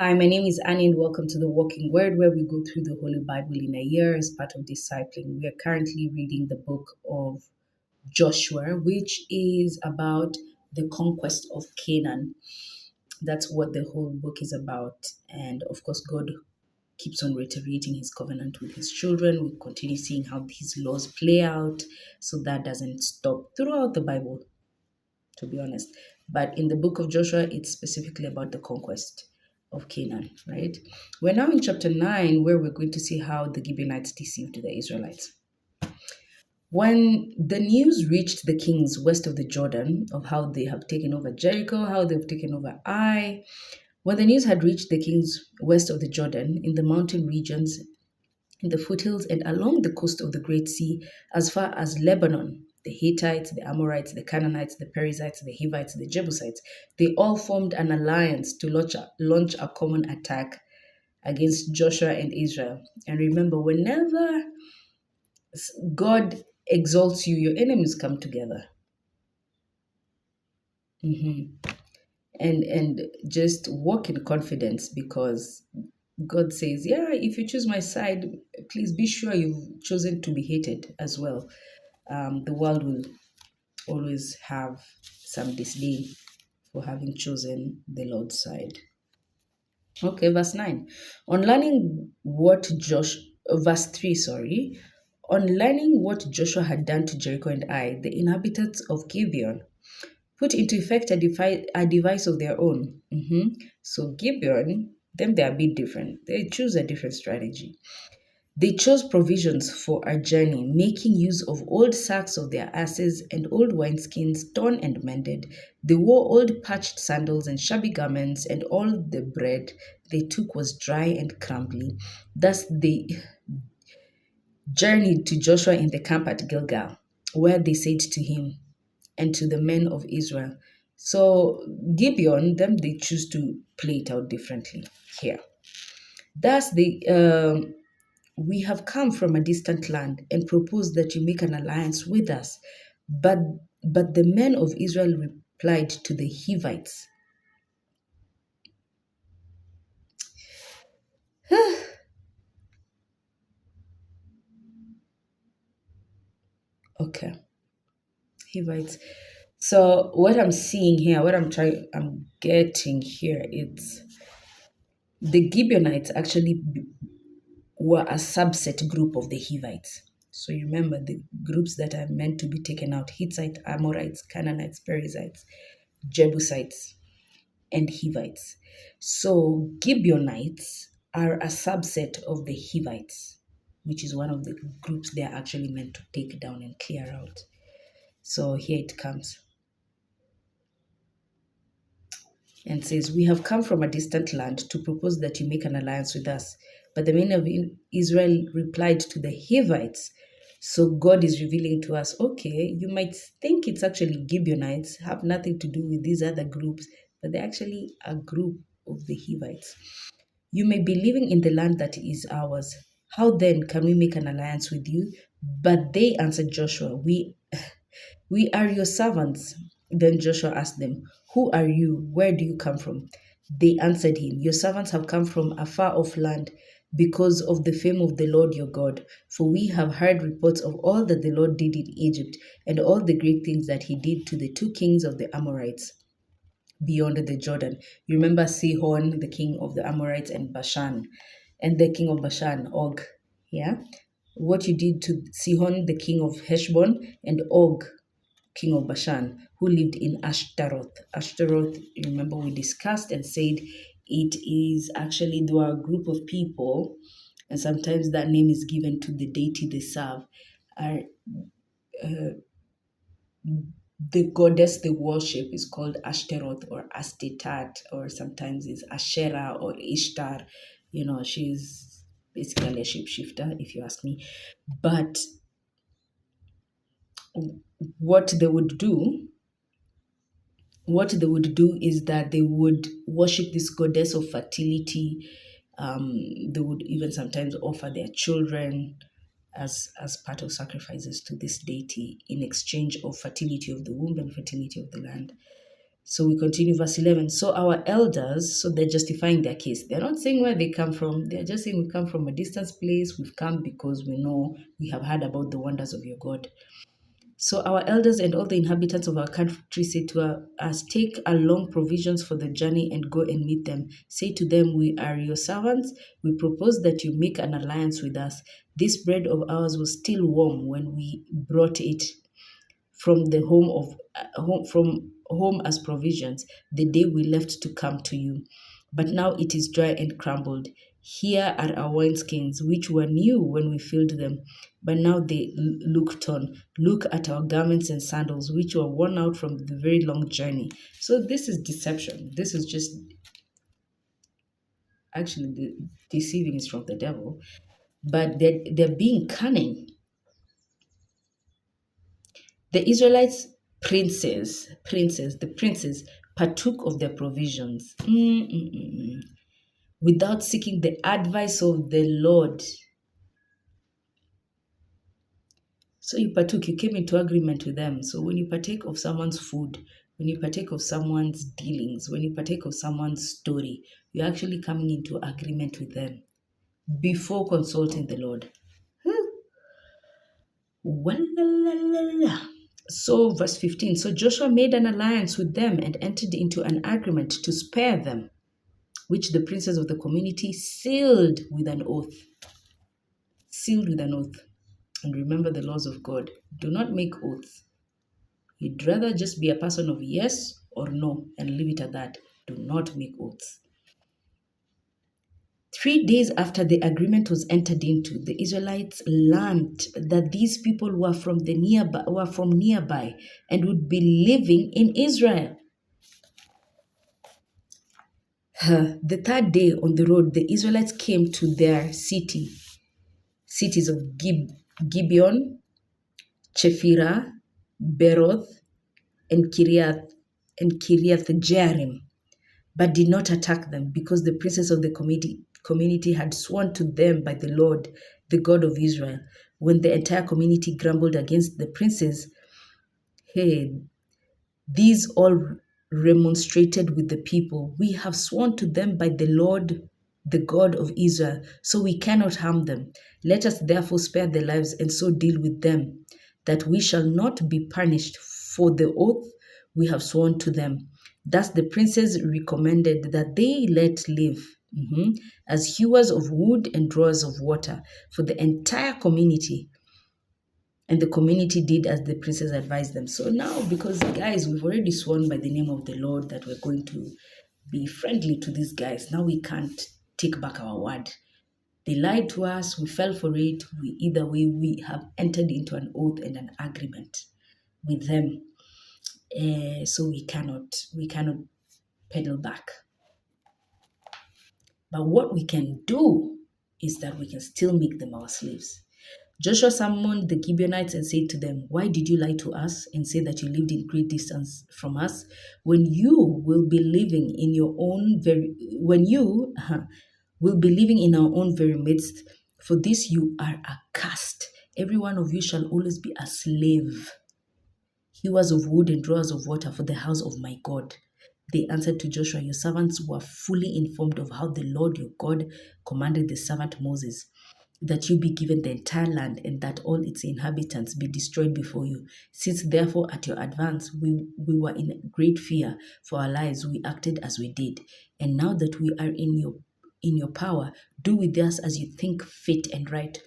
Hi, my name is Annie, and welcome to the Walking Word, where we go through the Holy Bible in a year as part of discipling. We are currently reading the book of Joshua, which is about the conquest of Canaan. That's what the whole book is about. And of course, God keeps on reiterating his covenant with his children. We continue seeing how his laws play out. So that doesn't stop throughout the Bible, to be honest. But in the book of Joshua, it's specifically about the conquest of Canaan, right? We're now in chapter 9, where we're going to see how the Gibeonites deceived the Israelites. When the news reached the kings west of the Jordan of how they have taken over Jericho, how they've taken over Ai, when the news had reached the kings west of the Jordan in the mountain regions, in the foothills, and along the coast of the Great Sea, as far as Lebanon, the Hittites, the Amorites, the Canaanites, the Perizzites, the Hivites, the Jebusites, they all formed an alliance to launch a common attack against Joshua and Israel. And remember, whenever God exalts you, your enemies come together. Mhm. And just walk in confidence, because God says, yeah, if you choose my side, please be sure you've chosen to be hated as well. The world will always have some disdain for having chosen the Lord's side. Okay, verse 9. On learning what Josh, verse 3, sorry. On learning what Joshua had done to Jericho and Ai, the inhabitants of Gibeon put into effect a device of their own. So Gibeon, them, they are a bit different. They choose a different strategy. They chose provisions for a journey, making use of old sacks of their asses and old wineskins torn and mended. They wore old patched sandals and shabby garments, and all the bread they took was dry and crumbly. Thus they journeyed to Joshua in the camp at Gilgal, where they said to him and to the men of Israel. So Gibeon, them, they choose to play it out differently here. Thus we have come from a distant land and propose that you make an alliance with us. But the men of Israel replied to the Hivites. Okay, Hivites. So what I'm seeing here, I'm getting here, it's the Gibeonites actually were a subset group of the Hivites. So you remember the groups that are meant to be taken out: Hittites, Amorites, Canaanites, Perizzites, Jebusites, and Hivites. So Gibeonites are a subset of the Hivites, which is one of the groups they are actually meant to take down and clear out. So here it comes and says, we have come from a distant land to propose that you make an alliance with us. But the men of Israel replied to the Hivites. So God is revealing to us, okay, you might think it's actually Gibeonites, have nothing to do with these other groups, but they're actually a group of the Hivites. You may be living in the land that is ours. How then can we make an alliance with you? But they answered Joshua, we are your servants. Then Joshua asked them, who are you? Where do you come from? They answered him, your servants have come from a far off land because of the fame of the Lord your God. For we have heard reports of all that the Lord did in Egypt and all the great things that he did to the two kings of the Amorites beyond the Jordan. You remember Sihon, the king of the Amorites, and Bashan, and the king of Bashan, Og. Yeah? What you did to Sihon, the king of Heshbon, and Og, king of Bashan, who lived in Ashtaroth. Ashtaroth, you remember we discussed and said it is actually, they are a group of people, and sometimes that name is given to the deity they serve. Are the goddess they worship is called Ashtaroth or Astetat, or sometimes it's Asherah or Ishtar. You know, she's basically a shapeshifter, if you ask me. But what they would do, is that they would worship this goddess of fertility. They would even sometimes offer their children as part of sacrifices to this deity in exchange of fertility of the womb and fertility of the land. So we continue verse 11. So our elders, so they're justifying their case. They're not saying where they come from. They're just saying we come from a distant place. We've come because we know we have heard about the wonders of your God. So our elders and all the inhabitants of our country say to us, take along provisions for the journey and go and meet them. Say to them, we are your servants. We propose that you make an alliance with us. This bread of ours was still warm when we brought it from the home as provisions the day we left to come to you. But now it is dry and crumbled. Here are our wineskins, which were new when we filled them, but now they look torn. Look at our garments and sandals, which were worn out from the very long journey. So this is deception. This is just actually the deceiving is from the devil, but they're being cunning. The Israelites the princes partook of their provisions without seeking the advice of the Lord. So you partook, you came into agreement with them. So when you partake of someone's food, when you partake of someone's dealings, when you partake of someone's story, you're actually coming into agreement with them before consulting the Lord. So, verse 15. So Joshua made an alliance with them and entered into an agreement to spare them, which the princes of the community sealed with an oath. Sealed with an oath. And remember the laws of God. Do not make oaths. You'd rather just be a person of yes or no and leave it at that. Do not make oaths. 3 days after the agreement was entered into, the Israelites learned that these people were from nearby and would be living in Israel. The third day on the road, the Israelites came to their cities of Gibeon, Chephirah, Beroth, and Kiriath Jearim, but did not attack them because the princes of the community had sworn to them by the Lord, the God of Israel. When the entire community grumbled against the princes, hey, these all remonstrated with the people. We have sworn to them by the Lord, the God of Israel, so we cannot harm them. Let us therefore spare their lives and so deal with them, that we shall not be punished for the oath we have sworn to them. Thus the princes recommended that they let live as hewers of wood and drawers of water for the entire community. And the community did as the princes advised them. So now, because guys, we've already sworn by the name of the Lord that we're going to be friendly to these guys. Now we can't take back our word. They lied to us. We fell for it. Either way, we have entered into an oath and an agreement with them. So we cannot pedal back. But what we can do is that we can still make them our slaves. Joshua summoned the Gibeonites and said to them, why did you lie to us and say that you lived in great distance from us when you will be living in your own will be living in our own very midst? For this you are accursed. Every one of you shall always be a slave, hewers of wood and drawers of water for the house of my God. They answered to Joshua, your servants were fully informed of how the Lord your God commanded the servant Moses, that you be given the entire land and that all its inhabitants be destroyed before you. Since therefore at your advance we were in great fear for our lives, we acted as we did. And now that we are in your power, do with us as you think fit and right.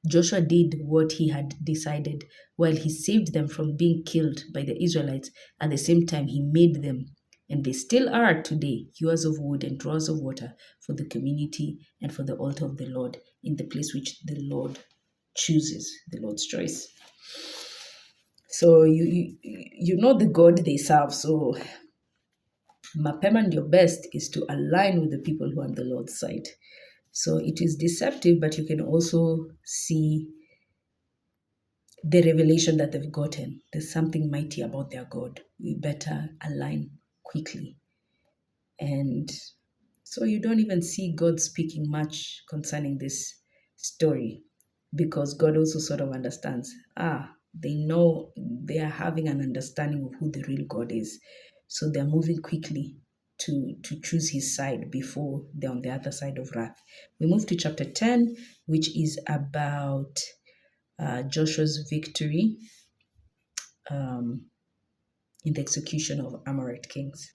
Joshua did what he had decided, while he saved them from being killed by the Israelites. At the same time, he made them, and they still are today, hewers of wood and drawers of water for the community and for the altar of the Lord in the place which the Lord chooses, the Lord's choice. So you know the God they serve. So mapema and your best is to align with the people who are on the Lord's side. So it is deceptive, but you can also see the revelation that they've gotten. There's something mighty about their God. We better align quickly. And so you don't even see God speaking much concerning this story, because God also sort of understands. They know, they are having an understanding of who the real God is. So they're moving quickly to choose his side before they're on the other side of wrath. We move to chapter 10, which is about Joshua's victory in the execution of Amorite kings.